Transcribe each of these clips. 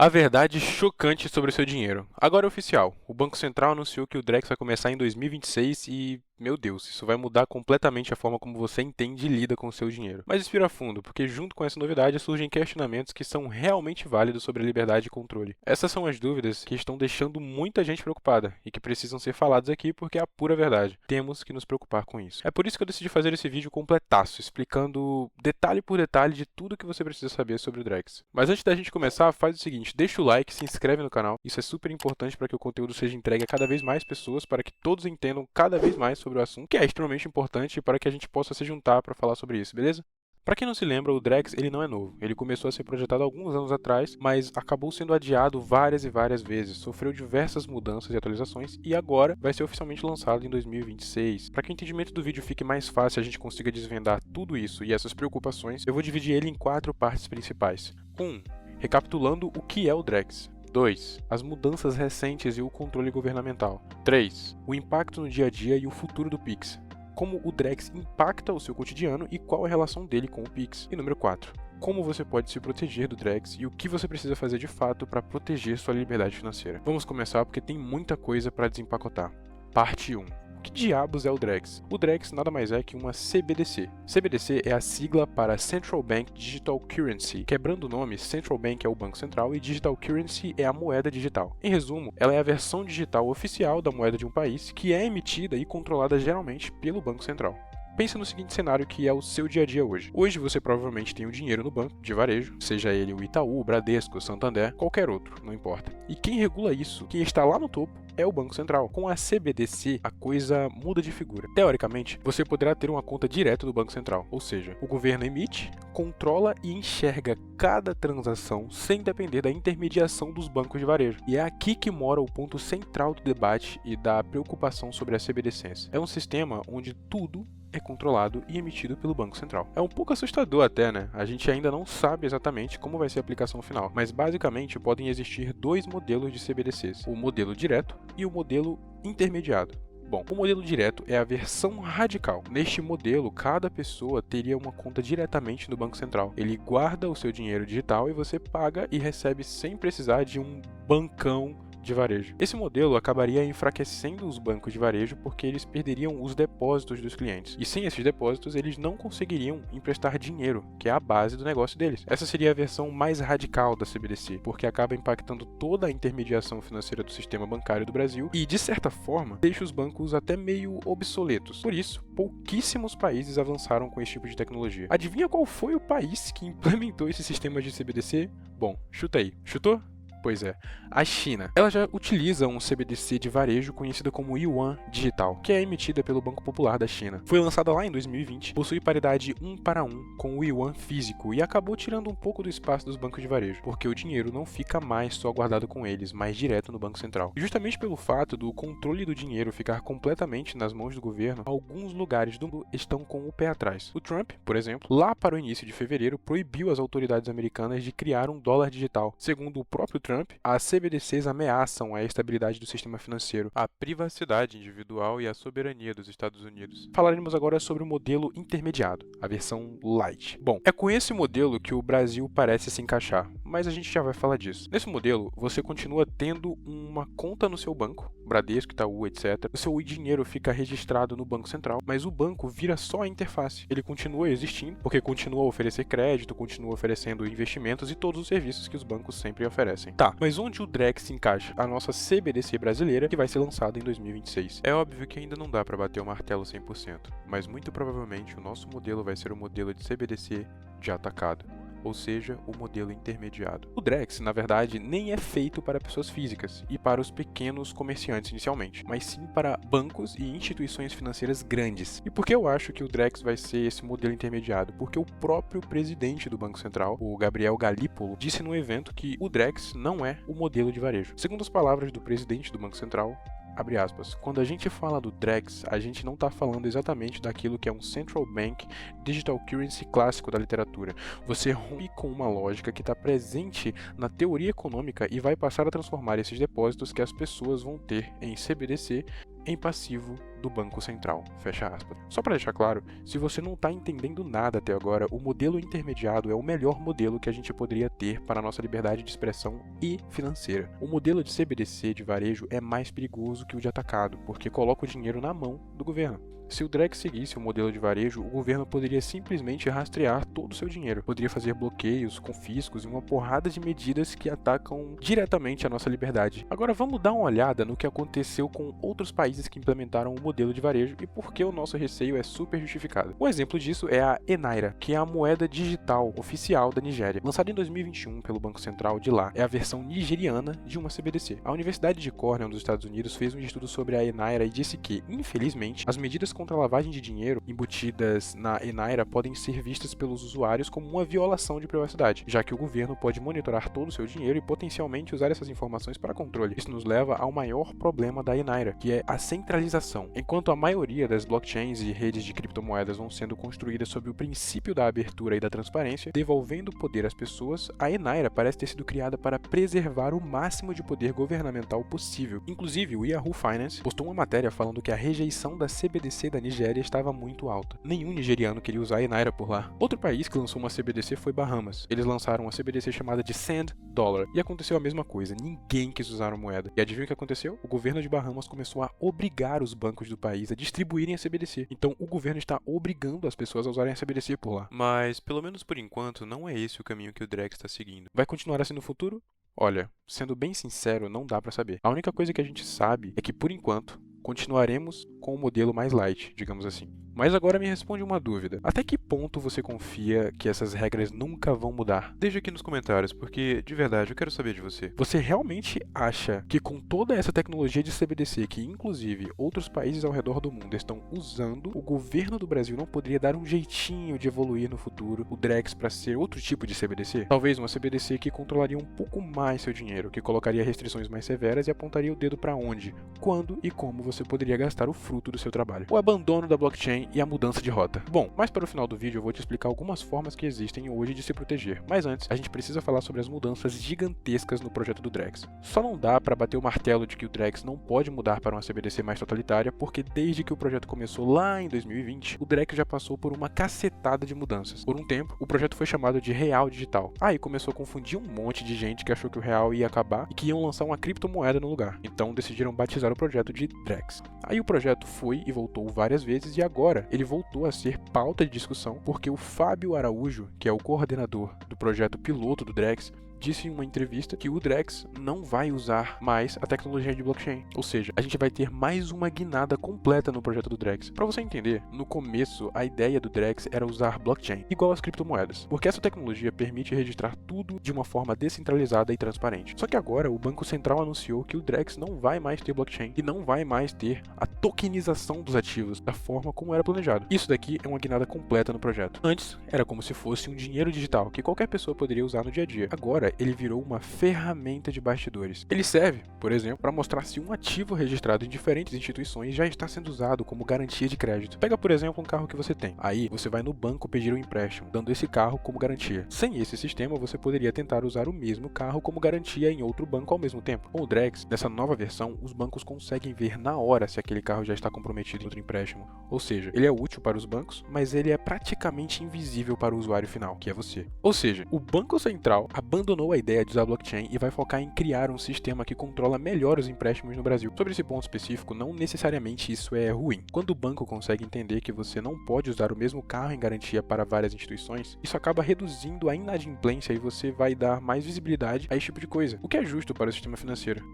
A verdade chocante sobre o seu dinheiro. Agora é oficial. O Banco Central anunciou que o Drex vai começar em 2026 e, meu Deus, isso vai mudar completamente a forma como você entende e lida com o seu dinheiro. Mas respira fundo, porque junto com essa novidade surgem questionamentos que são realmente válidos sobre a liberdade e controle. Essas são as dúvidas que estão deixando muita gente preocupada e que precisam ser faladas aqui porque é a pura verdade. Temos que nos preocupar com isso. É por isso que eu decidi fazer esse vídeo completaço, explicando detalhe por detalhe de tudo que você precisa saber sobre o Drex. Mas antes da gente começar, faz o seguinte, deixa o like, se inscreve no canal. Isso é super importante para que o conteúdo seja entregue a cada vez mais pessoas, para que todos entendam cada vez mais sobre o assunto, que é extremamente importante para que a gente possa se juntar para falar sobre isso, beleza? Para quem não se lembra, o Drex ele não é novo. Ele começou a ser projetado alguns anos atrás, mas acabou sendo adiado várias e várias vezes, sofreu diversas mudanças e atualizações e agora vai ser oficialmente lançado em 2026. Para que o entendimento do vídeo fique mais fácil e a gente consiga desvendar tudo isso e essas preocupações, eu vou dividir ele em 4 partes principais. 1. Recapitulando o que é o Drex. 2. As mudanças recentes e o controle governamental. 3. O impacto no dia a dia e o futuro do Pix. Como o Drex impacta o seu cotidiano e qual a relação dele com o Pix. E número 4. Como você pode se proteger do Drex e o que você precisa fazer de fato para proteger sua liberdade financeira. Vamos começar porque tem muita coisa para desempacotar. Parte 1. O que diabos é o Drex? O Drex nada mais é que uma CBDC. CBDC é a sigla para Central Bank Digital Currency. Quebrando o nome, Central Bank é o Banco Central e Digital Currency é a moeda digital. Em resumo, ela é a versão digital oficial da moeda de um país que é emitida e controlada geralmente pelo Banco Central. Pensa no seguinte cenário que é o seu dia a dia hoje. Hoje você provavelmente tem um dinheiro no banco, de varejo, seja ele o Itaú, o Bradesco, o Santander, qualquer outro, não importa. E quem regula isso, quem está lá no topo, é o Banco Central. Com a CBDC, a coisa muda de figura. Teoricamente, você poderá ter uma conta direta do Banco Central, ou seja, o governo emite, controla e enxerga cada transação sem depender da intermediação dos bancos de varejo. E é aqui que mora o ponto central do debate e da preocupação sobre a CBDCs. É um sistema onde tudo é controlado e emitido pelo Banco Central. É um pouco assustador até, né? A gente ainda não sabe exatamente como vai ser a aplicação final, mas basicamente podem existir 2 modelos de CBDCs, o modelo direto e o modelo intermediado. Bom, o modelo direto é a versão radical. Neste modelo, cada pessoa teria uma conta diretamente no Banco Central. Ele guarda o seu dinheiro digital e você paga e recebe sem precisar de um bancão de varejo. Esse modelo acabaria enfraquecendo os bancos de varejo porque eles perderiam os depósitos dos clientes. E sem esses depósitos, eles não conseguiriam emprestar dinheiro, que é a base do negócio deles. Essa seria a versão mais radical da CBDC, porque acaba impactando toda a intermediação financeira do sistema bancário do Brasil e, de certa forma, deixa os bancos até meio obsoletos. Por isso, pouquíssimos países avançaram com esse tipo de tecnologia. Adivinha qual foi o país que implementou esse sistema de CBDC? Bom, chuta aí. Chutou? Pois é, a China. Ela já utiliza um CBDC de varejo conhecido como Yuan Digital, que é emitida pelo Banco Popular da China. Foi lançada lá em 2020, possui paridade 1 para 1 com o Yuan físico e acabou tirando um pouco do espaço dos bancos de varejo, porque o dinheiro não fica mais só guardado com eles, mas direto no Banco Central. E justamente pelo fato do controle do dinheiro ficar completamente nas mãos do governo, alguns lugares do mundo estão com o pé atrás. O Trump, por exemplo, lá para o início de fevereiro, proibiu as autoridades americanas de criar um dólar digital. Segundo o próprio Trump, as CBDCs ameaçam a estabilidade do sistema financeiro, a privacidade individual e a soberania dos Estados Unidos. Falaremos agora sobre o modelo intermediado, a versão light. Bom, é com esse modelo que o Brasil parece se encaixar, mas a gente já vai falar disso. Nesse modelo, você continua tendo uma conta no seu banco, Bradesco, Itaú, etc. O seu dinheiro fica registrado no Banco Central, mas o banco vira só a interface. Ele continua existindo, porque continua a oferecer crédito, continua oferecendo investimentos e todos os serviços que os bancos sempre oferecem. Tá, mas onde o Drex se encaixa? A nossa CBDC brasileira, que vai ser lançada em 2026. É óbvio que ainda não dá para bater o martelo 100%, mas muito provavelmente o nosso modelo vai ser o modelo de CBDC de atacado, ou seja, o modelo intermediado. O Drex, na verdade, nem é feito para pessoas físicas e para os pequenos comerciantes inicialmente, mas sim para bancos e instituições financeiras grandes. E por que eu acho que o Drex vai ser esse modelo intermediado? Porque o próprio presidente do Banco Central, o Gabriel Galípolo, disse no evento que o Drex não é o modelo de varejo. Segundo as palavras do presidente do Banco Central, abre aspas, quando a gente fala do Drex, a gente não está falando exatamente daquilo que é um Central Bank Digital Currency clássico da literatura. Você rompe com uma lógica que está presente na teoria econômica e vai passar a transformar esses depósitos que as pessoas vão ter em CBDC em passivo do Banco Central, fecha aspas. Só para deixar claro, se você não está entendendo nada até agora, o modelo intermediado é o melhor modelo que a gente poderia ter para a nossa liberdade de expressão e financeira. O modelo de CBDC de varejo é mais perigoso que o de atacado, porque coloca o dinheiro na mão do governo. Se o Drex seguisse o modelo de varejo, o governo poderia simplesmente rastrear todo o seu dinheiro. Poderia fazer bloqueios, confiscos e uma porrada de medidas que atacam diretamente a nossa liberdade. Agora vamos dar uma olhada no que aconteceu com outros países que implementaram o modelo de varejo e por que o nosso receio é super justificado. Um exemplo disso é a Naira, que é a moeda digital oficial da Nigéria. Lançada em 2021 pelo Banco Central de lá, é a versão nigeriana de uma CBDC. A Universidade de Cornell dos Estados Unidos fez um estudo sobre a Naira e disse que, infelizmente, as medidas contra a lavagem de dinheiro embutidas na Naira podem ser vistas pelos usuários como uma violação de privacidade, já que o governo pode monitorar todo o seu dinheiro e potencialmente usar essas informações para controle. Isso nos leva ao maior problema da Naira, que é a centralização. Enquanto a maioria das blockchains e redes de criptomoedas vão sendo construídas sob o princípio da abertura e da transparência, devolvendo poder às pessoas, a Naira parece ter sido criada para preservar o máximo de poder governamental possível. Inclusive, o Yahoo Finance postou uma matéria falando que a rejeição da CBDC da Nigéria estava muito alta. Nenhum nigeriano queria usar a Naira por lá. Outro país que lançou uma CBDC foi Bahamas. Eles lançaram uma CBDC chamada de Sand Dollar. E aconteceu a mesma coisa. Ninguém quis usar a moeda. E adivinha o que aconteceu? O governo de Bahamas começou a obrigar os bancos do país a distribuírem a CBDC. Então o governo está obrigando as pessoas a usarem a CBDC por lá. Mas, pelo menos por enquanto, não é esse o caminho que o Drex está seguindo. Vai continuar assim no futuro? Olha, sendo bem sincero, não dá pra saber. A única coisa que a gente sabe é que, por enquanto, continuaremos com o modelo mais light, digamos assim. Mas agora me responde uma dúvida. Até que ponto você confia que essas regras nunca vão mudar? Deixa aqui nos comentários, porque, de verdade, eu quero saber de você. Você realmente acha que com toda essa tecnologia de CBDC, que inclusive outros países ao redor do mundo estão usando, o governo do Brasil não poderia dar um jeitinho de evoluir no futuro o Drex para ser outro tipo de CBDC? Talvez uma CBDC que controlaria um pouco mais seu dinheiro, que colocaria restrições mais severas e apontaria o dedo para onde, quando e como você poderia gastar o fruto do seu trabalho. O abandono da blockchain e a mudança de rota. Bom, mais para o final do vídeo eu vou te explicar algumas formas que existem hoje de se proteger, mas antes a gente precisa falar sobre as mudanças gigantescas no projeto do Drex. Só não dá para bater o martelo de que o Drex não pode mudar para uma CBDC mais totalitária, porque desde que o projeto começou lá em 2020, o Drex já passou por uma cacetada de mudanças. Por um tempo, o projeto foi chamado de Real Digital. Aí começou a confundir um monte de gente que achou que o real ia acabar e que iam lançar uma criptomoeda no lugar. Então decidiram batizar o projeto de Drex. Aí o projeto foi e voltou várias vezes e agora ele voltou a ser pauta de discussão porque o Fábio Araújo, que é o coordenador do projeto piloto do Drex, disse em uma entrevista que o Drex não vai usar mais a tecnologia de blockchain. Ou seja, a gente vai ter mais uma guinada completa no projeto do Drex. Para você entender, no começo a ideia do Drex era usar blockchain, igual às criptomoedas, porque essa tecnologia permite registrar tudo de uma forma descentralizada e transparente. Só que agora o Banco Central anunciou que o Drex não vai mais ter blockchain e não vai mais ter a tokenização dos ativos da forma como era planejado. Isso daqui é uma guinada completa no projeto. Antes, era como se fosse um dinheiro digital que qualquer pessoa poderia usar no dia a dia. Agora, ele virou uma ferramenta de bastidores. Ele serve, por exemplo, para mostrar se um ativo registrado em diferentes instituições já está sendo usado como garantia de crédito. Pega, por exemplo, um carro que você tem. Aí, você vai no banco pedir um empréstimo, dando esse carro como garantia. Sem esse sistema, você poderia tentar usar o mesmo carro como garantia em outro banco ao mesmo tempo. Com o Drex, nessa nova versão, os bancos conseguem ver na hora se aquele carro já está comprometido em outro empréstimo. Ou seja, ele é útil para os bancos, mas ele é praticamente invisível para o usuário final, que é você. Ou seja, o Banco Central abandonou a ideia de usar blockchain e vai focar em criar um sistema que controla melhor os empréstimos no Brasil. Sobre esse ponto específico, não necessariamente isso é ruim. Quando o banco consegue entender que você não pode usar o mesmo carro em garantia para várias instituições, isso acaba reduzindo a inadimplência e você vai dar mais visibilidade a esse tipo de coisa, o que é justo para o sistema financeiro.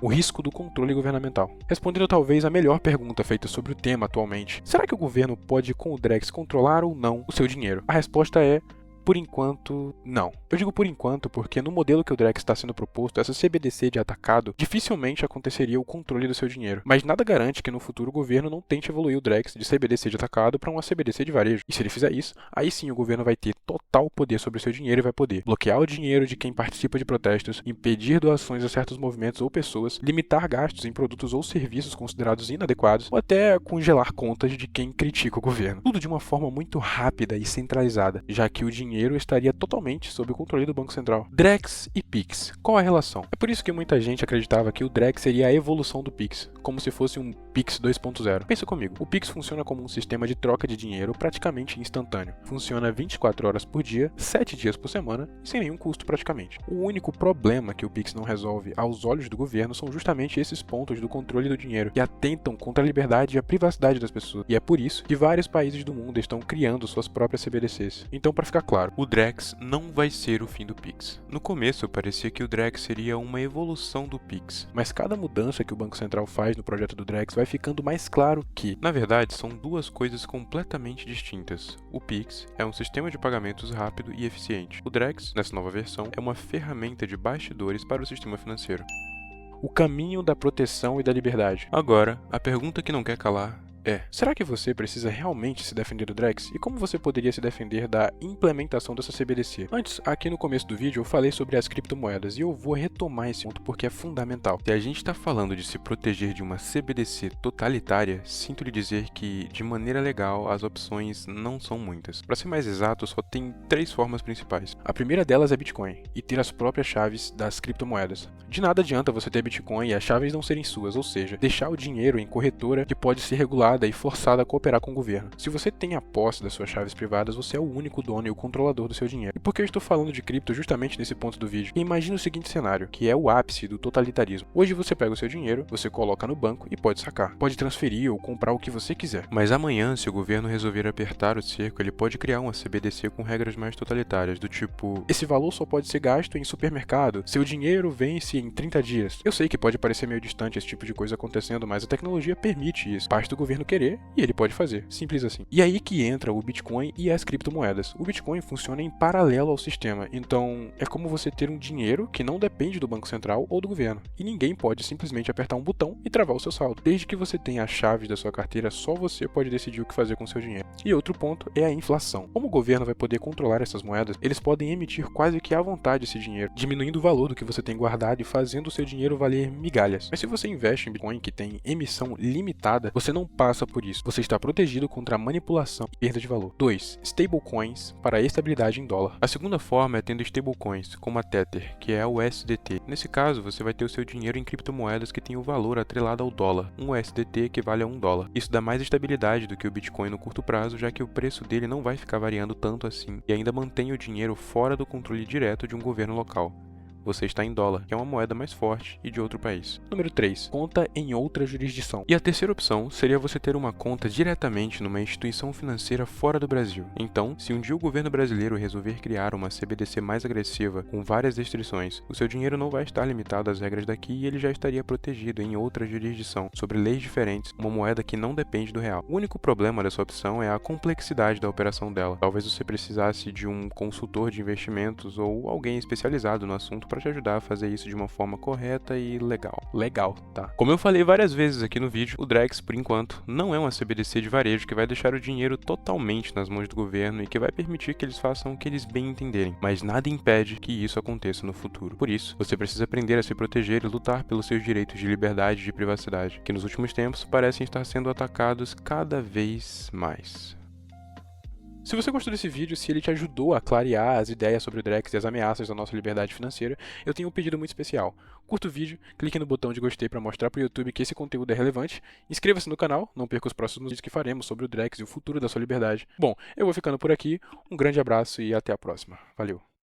O risco do controle governamental. Respondendo talvez a melhor pergunta feita sobre o tema atualmente, será que o governo pode com o Drex controlar ou não o seu dinheiro? A resposta é: por enquanto, não. Eu digo por enquanto porque no modelo que o Drex está sendo proposto, essa CBDC de atacado, dificilmente aconteceria o controle do seu dinheiro. Mas nada garante que no futuro o governo não tente evoluir o Drex de CBDC de atacado para uma CBDC de varejo. E se ele fizer isso, aí sim o governo vai ter total poder sobre o seu dinheiro e vai poder bloquear o dinheiro de quem participa de protestos, impedir doações a certos movimentos ou pessoas, limitar gastos em produtos ou serviços considerados inadequados, ou até congelar contas de quem critica o governo. Tudo de uma forma muito rápida e centralizada, já que o dinheiro dinheiro estaria totalmente sob o controle do Banco Central. Drex e Pix, qual a relação? É por isso que muita gente acreditava que o Drex seria a evolução do Pix, como se fosse um Pix 2.0. Pensa comigo, o Pix funciona como um sistema de troca de dinheiro praticamente instantâneo. Funciona 24 horas por dia, 7 dias por semana e sem nenhum custo praticamente. O único problema que o Pix não resolve aos olhos do governo são justamente esses pontos do controle do dinheiro que atentam contra a liberdade e a privacidade das pessoas. E é por isso que vários países do mundo estão criando suas próprias CBDCs. Então, para ficar claro, o Drex não vai ser o fim do Pix. No começo, parecia que o Drex seria uma evolução do Pix, mas cada mudança que o Banco Central faz no projeto do Drex vai ficando mais claro que, na verdade, são duas coisas completamente distintas. O Pix é um sistema de pagamentos rápido e eficiente. O Drex, nessa nova versão, é uma ferramenta de bastidores para o sistema financeiro. O caminho da proteção e da liberdade. Agora, a pergunta que não quer calar será que você precisa realmente se defender do Drex? E como você poderia se defender da implementação dessa CBDC? Antes, aqui no começo do vídeo eu falei sobre as criptomoedas e eu vou retomar esse ponto porque é fundamental. Se a gente está falando de se proteger de uma CBDC totalitária, sinto lhe dizer que, de maneira legal, as opções não são muitas. Para ser mais exato, só tem 3 formas principais. A primeira delas é Bitcoin e ter as próprias chaves das criptomoedas. De nada adianta você ter Bitcoin e as chaves não serem suas, ou seja, deixar o dinheiro em corretora que pode ser regulada e forçada a cooperar com o governo. Se você tem a posse das suas chaves privadas, você é o único dono e o controlador do seu dinheiro. E por que eu estou falando de cripto justamente nesse ponto do vídeo? Imagina o seguinte cenário, que é o ápice do totalitarismo. Hoje você pega o seu dinheiro, você coloca no banco e pode sacar. Pode transferir ou comprar o que você quiser. Mas amanhã, se o governo resolver apertar o cerco, ele pode criar uma CBDC com regras mais totalitárias, do tipo, esse valor só pode ser gasto em supermercado, seu dinheiro vence em 30 dias. Eu sei que pode parecer meio distante esse tipo de coisa acontecendo, mas a tecnologia permite isso. Basta o governo querer e ele pode fazer. Simples assim. E aí que entra o Bitcoin e as criptomoedas. O Bitcoin funciona em paralelo ao sistema, então é como você ter um dinheiro que não depende do Banco Central ou do governo. E ninguém pode simplesmente apertar um botão e travar o seu saldo. Desde que você tenha as chaves da sua carteira, só você pode decidir o que fazer com o seu dinheiro. E outro ponto é a inflação. Como o governo vai poder controlar essas moedas, eles podem emitir quase que à vontade esse dinheiro, diminuindo o valor do que você tem guardado e fazendo o seu dinheiro valer migalhas. Mas se você investe em Bitcoin, que tem emissão limitada, você não passa por isso. Você está protegido contra a manipulação e perda de valor. 2. Stablecoins para a estabilidade em dólar. A segunda forma é tendo stablecoins, como a Tether, que é o USDT. Nesse caso, você vai ter o seu dinheiro em criptomoedas que têm o valor atrelado ao dólar. Um USDT equivale a $1. Isso dá mais estabilidade do que o Bitcoin no curto prazo, já que o preço dele não vai ficar variando tanto assim e ainda mantém o dinheiro fora do controle direto de um governo local. Você está em dólar, que é uma moeda mais forte e de outro país. Número 3. Conta em outra jurisdição. E a terceira opção seria você ter uma conta diretamente numa instituição financeira fora do Brasil. Então, se um dia o governo brasileiro resolver criar uma CBDC mais agressiva, com várias restrições, o seu dinheiro não vai estar limitado às regras daqui e ele já estaria protegido em outra jurisdição, sobre leis diferentes, uma moeda que não depende do real. O único problema dessa opção é a complexidade da operação dela. Talvez você precisasse de um consultor de investimentos ou alguém especializado no assunto para te ajudar a fazer isso de uma forma correta e legal. Legal, tá? Como eu falei várias vezes aqui no vídeo, o Drex, por enquanto, não é uma CBDC de varejo que vai deixar o dinheiro totalmente nas mãos do governo e que vai permitir que eles façam o que eles bem entenderem, mas nada impede que isso aconteça no futuro. Por isso, você precisa aprender a se proteger e lutar pelos seus direitos de liberdade e de privacidade, que nos últimos tempos parecem estar sendo atacados cada vez mais. Se você gostou desse vídeo, se ele te ajudou a clarear as ideias sobre o Drex e as ameaças da nossa liberdade financeira, eu tenho um pedido muito especial. Curta o vídeo, clique no botão de gostei para mostrar para o YouTube que esse conteúdo é relevante, inscreva-se no canal, não perca os próximos vídeos que faremos sobre o Drex e o futuro da sua liberdade. Bom, eu vou ficando por aqui, um grande abraço e até a próxima. Valeu!